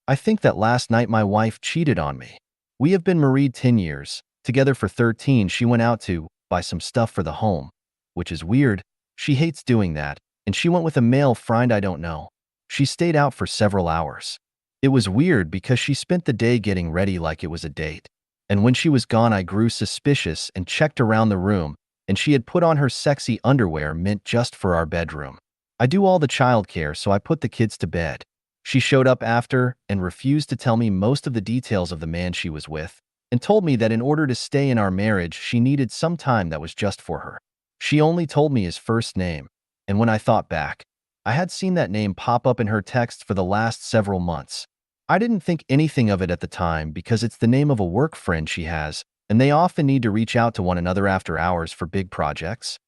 I think that last night my wife cheated on me. We have been married 10 years. Together for 13, she went out to buy some stuff for the home, which is weird. She hates doing that, and she went with a male friend I don't know. She stayed out for several hours. It was weird because she spent the day getting ready like it was a date. And when she was gone, I grew suspicious and checked around the room, and she had put on her sexy underwear meant just for our bedroom. I do all the childcare, so I put the kids to bed. She showed up after and refused to tell me most of the details of the man she was with, and told me that in order to stay in our marriage, she needed some time that was just for her. She only told me his first name, and when I thought back, I had seen that name pop up in her texts for the last several months. I didn't think anything of it at the time because it's the name of a work friend she has, and they often need to reach out to one another after hours for big projects.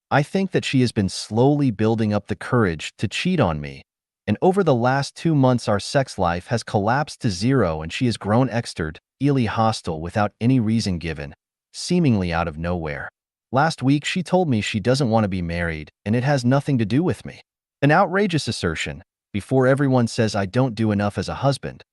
I think that she has been slowly building up the courage to cheat on me, and over the last 2 months our sex life has collapsed to zero and she has grown eerily hostile without any reason given, seemingly out of nowhere. Last week she told me she doesn't want to be married and it has nothing to do with me. An outrageous assertion. Before everyone says I don't do enough as a husband.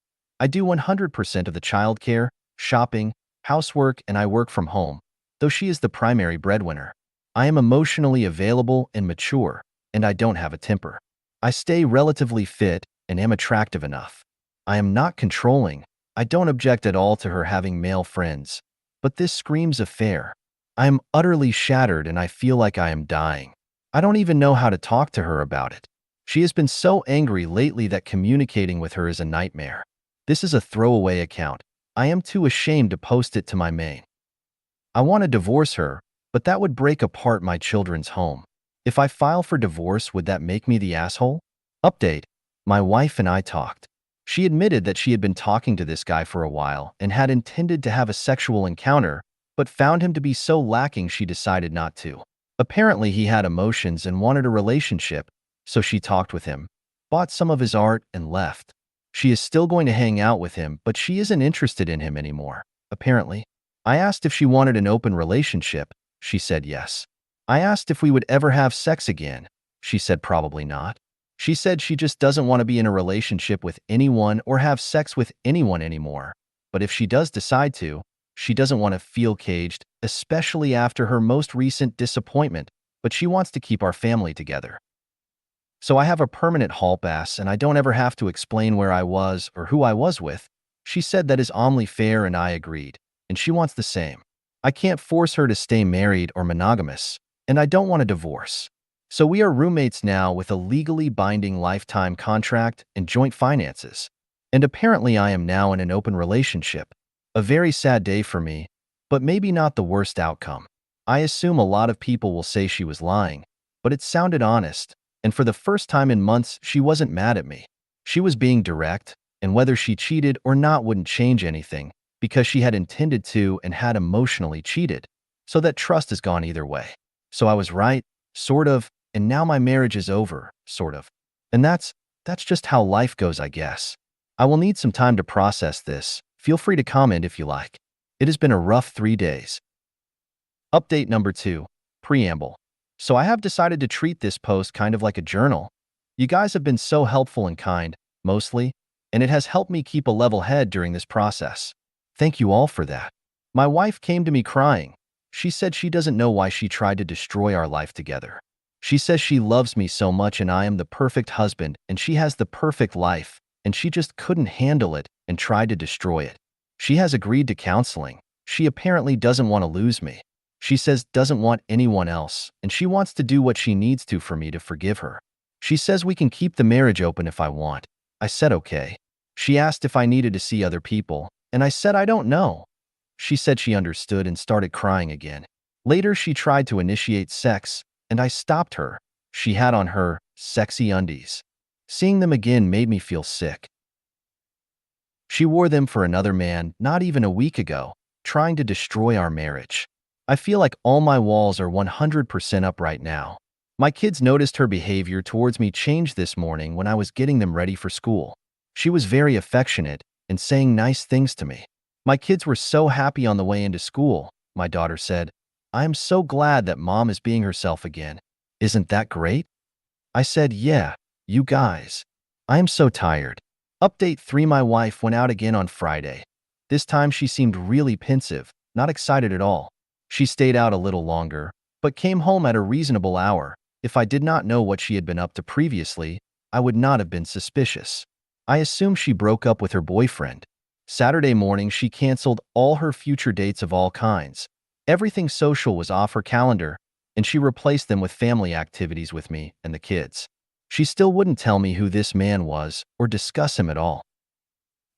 I do 100% of the childcare, shopping, housework, and I work from home, though she is the primary breadwinner. I am emotionally available and mature, and I don't have a temper. I stay relatively fit and am attractive enough. I am not controlling. I don't object at all to her having male friends, but this screams affair. I am utterly shattered and I feel like I am dying. I don't even know how to talk to her about it. She has been so angry lately that communicating with her is a nightmare. This is a throwaway account. I am too ashamed to post it to my main. I want to divorce her, but that would break apart my children's home. If I file for divorce, would that make me the asshole? Update. My wife and I talked. She admitted that she had been talking to this guy for a while and had intended to have a sexual encounter, but found him to be so lacking she decided not to. Apparently he had emotions and wanted a relationship, so she talked with him, bought some of his art, and left. She is still going to hang out with him, but she isn't interested in him anymore, apparently. I asked if she wanted an open relationship. She said yes. I asked if we would ever have sex again. She said probably not. She said she just doesn't want to be in a relationship with anyone or have sex with anyone anymore. But if she does decide to, she doesn't want to feel caged, especially after her most recent disappointment, but she wants to keep our family together. So I have a permanent hall pass and I don't ever have to explain where I was or who I was with. She said that is only fair and I agreed, and she wants the same. I can't force her to stay married or monogamous, and I don't want a divorce. So we are roommates now with a legally binding lifetime contract and joint finances. And apparently I am now in an open relationship. A very sad day for me, but maybe not the worst outcome. I assume a lot of people will say she was lying, but it sounded honest, and for the first time in months she wasn't mad at me. She was being direct, and whether she cheated or not wouldn't change anything, because she had intended to and had emotionally cheated, so that trust is gone either way. So I was right, sort of, and now my marriage is over, sort of. And that's just how life goes, I guess. I will need some time to process this. Feel free to comment if you like. It has been a rough 3 days. Update number 2. Preamble. So I have decided to treat this post kind of like a journal. You guys have been so helpful and kind, mostly, and it has helped me keep a level head during this process. Thank you all for that. My wife came to me crying. She said she doesn't know why she tried to destroy our life together. She says she loves me so much and I am the perfect husband and she has the perfect life, and she just couldn't handle it and tried to destroy it. She has agreed to counseling. She apparently doesn't want to lose me. She says doesn't want anyone else, and she wants to do what she needs to for me to forgive her. She says we can keep the marriage open if I want. I said okay. She asked if I needed to see other people, and I said I don't know. She said she understood and started crying again. Later she tried to initiate sex, and I stopped her. She had on her sexy undies. Seeing them again made me feel sick. She wore them for another man not even a week ago, trying to destroy our marriage. I feel like all my walls are 100% up right now. My kids noticed her behavior towards me change this morning when I was getting them ready for school. She was very affectionate and saying nice things to me. My kids were so happy on the way into school. My daughter said, "I am so glad that mom is being herself again. Isn't that great?" I said, "Yeah, you guys. I am so tired." Update 3. My wife went out again on Friday. This time she seemed really pensive, not excited at all. She stayed out a little longer, but came home at a reasonable hour. If I did not know what she had been up to previously, I would not have been suspicious. I assumed she broke up with her boyfriend. Saturday morning, she canceled all her future dates of all kinds. Everything social was off her calendar, and she replaced them with family activities with me and the kids. She still wouldn't tell me who this man was or discuss him at all.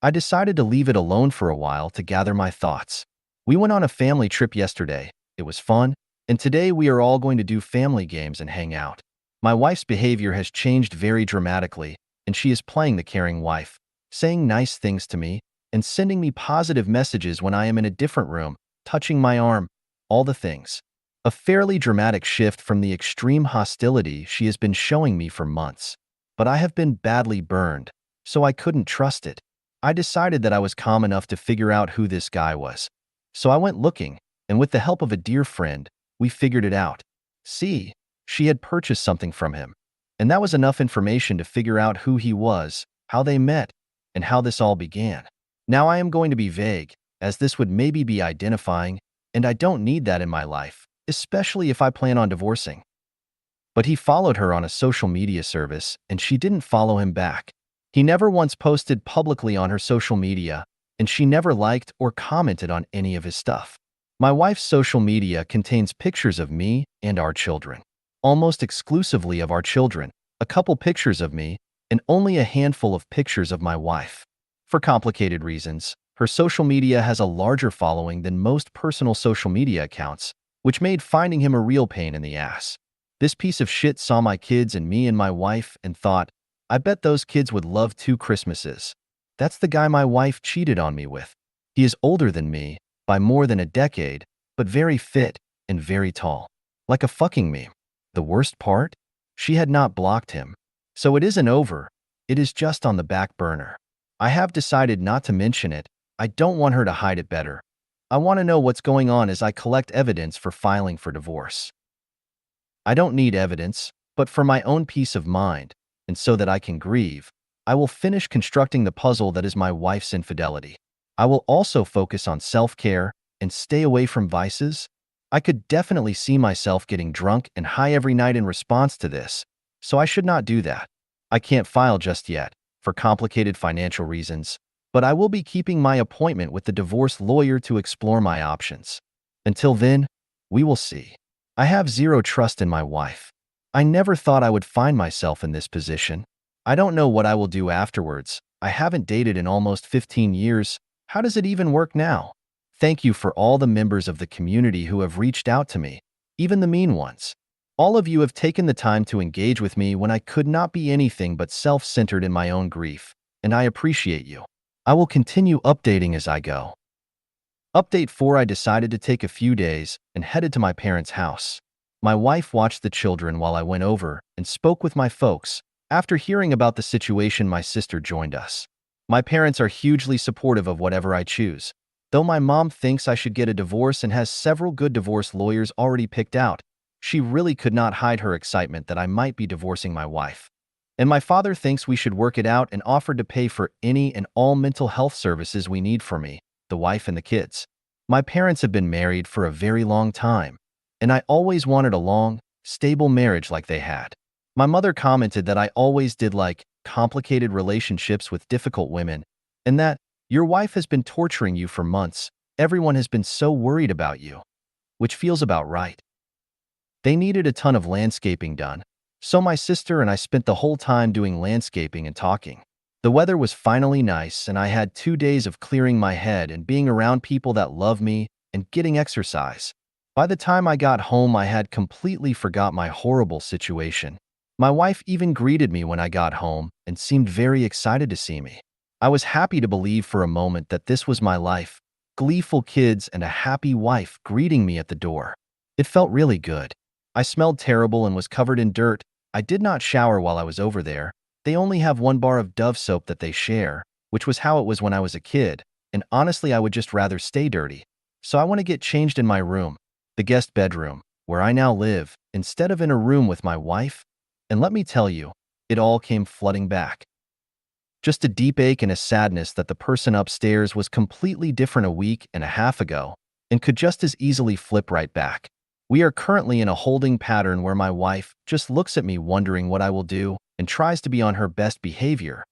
I decided to leave it alone for a while to gather my thoughts. We went on a family trip yesterday. It was fun, and today we are all going to do family games and hang out. My wife's behavior has changed very dramatically, and she is playing the caring wife, saying nice things to me, and sending me positive messages when I am in a different room, touching my arm, all the things. A fairly dramatic shift from the extreme hostility she has been showing me for months. But I have been badly burned, so I couldn't trust it. I decided that I was calm enough to figure out who this guy was. So I went looking, and with the help of a dear friend, we figured it out. See, she had purchased something from him. And that was enough information to figure out who he was, how they met, and how this all began. Now I am going to be vague, as this would maybe be identifying, and I don't need that in my life, especially if I plan on divorcing. But he followed her on a social media service, and she didn't follow him back. He never once posted publicly on her social media, and she never liked or commented on any of his stuff. My wife's social media contains pictures of me and our children. Almost exclusively of our children, a couple pictures of me, and only a handful of pictures of my wife. For complicated reasons, her social media has a larger following than most personal social media accounts, which made finding him a real pain in the ass. This piece of shit saw my kids and me and my wife and thought, I bet those kids would love 2 Christmases. That's the guy my wife cheated on me with. He is older than me, by more than a decade, but very fit and very tall. Like a fucking meme. The worst part? She had not blocked him. So it isn't over, it is just on the back burner. I have decided not to mention it. I don't want her to hide it better. I want to know what's going on as I collect evidence for filing for divorce. I don't need evidence, but for my own peace of mind, and so that I can grieve, I will finish constructing the puzzle that is my wife's infidelity. I will also focus on self-care and stay away from vices. I could definitely see myself getting drunk and high every night in response to this, so I should not do that. I can't file just yet, for complicated financial reasons, but I will be keeping my appointment with the divorce lawyer to explore my options. Until then, we will see. I have zero trust in my wife. I never thought I would find myself in this position. I don't know what I will do afterwards. I haven't dated in almost 15 years. How does it even work now? Thank you for all the members of the community who have reached out to me, even the mean ones. All of you have taken the time to engage with me when I could not be anything but self-centered in my own grief, and I appreciate you. I will continue updating as I go. Update 4. I decided to take a few days and headed to my parents' house. My wife watched the children while I went over and spoke with my folks. After hearing about the situation, my sister joined us. My parents are hugely supportive of whatever I choose. Though my mom thinks I should get a divorce and has several good divorce lawyers already picked out, she really could not hide her excitement that I might be divorcing my wife. And my father thinks we should work it out and offered to pay for any and all mental health services we need for me, the wife, and the kids. My parents have been married for a very long time, and I always wanted a long, stable marriage like they had. My mother commented that I always did like complicated relationships with difficult women, and that your wife has been torturing you for months. Everyone has been so worried about you, which feels about right. They needed a ton of landscaping done, so my sister and I spent the whole time doing landscaping and talking. The weather was finally nice, and I had 2 days of clearing my head and being around people that love me and getting exercise. By the time I got home, I had completely forgot my horrible situation. My wife even greeted me when I got home and seemed very excited to see me. I was happy to believe for a moment that this was my life, gleeful kids and a happy wife greeting me at the door. It felt really good. I smelled terrible and was covered in dirt. I did not shower while I was over there. They only have 1 bar of Dove soap that they share, which was how it was when I was a kid, and honestly I would just rather stay dirty. So I want to get changed in my room, the guest bedroom, where I now live, instead of in a room with my wife. And let me tell you, it all came flooding back. Just a deep ache and a sadness that the person upstairs was completely different a week and a half ago and could just as easily flip right back. We are currently in a holding pattern where my wife just looks at me wondering what I will do and tries to be on her best behavior,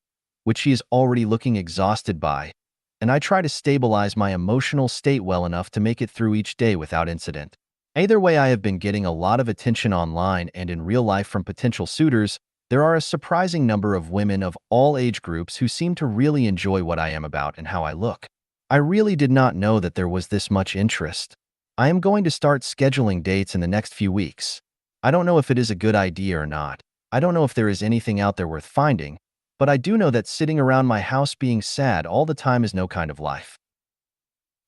which she is already looking exhausted by, and I try to stabilize my emotional state well enough to make it through each day without incident. Either way, I have been getting a lot of attention online and in real life from potential suitors. There are a surprising number of women of all age groups who seem to really enjoy what I am about and how I look. I really did not know that there was this much interest. I am going to start scheduling dates in the next few weeks. I don't know if it is a good idea or not. I don't know if there is anything out there worth finding, but I do know that sitting around my house being sad all the time is no kind of life.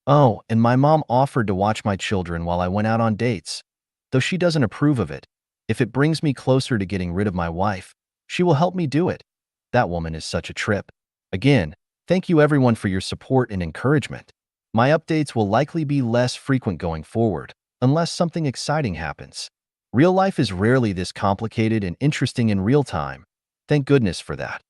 Oh, and my mom offered to watch my children while I went out on dates. Though she doesn't approve of it, if it brings me closer to getting rid of my wife, she will help me do it. That woman is such a trip. Again, thank you everyone for your support and encouragement. My updates will likely be less frequent going forward, unless something exciting happens. Real life is rarely this complicated and interesting in real time. Thank goodness for that.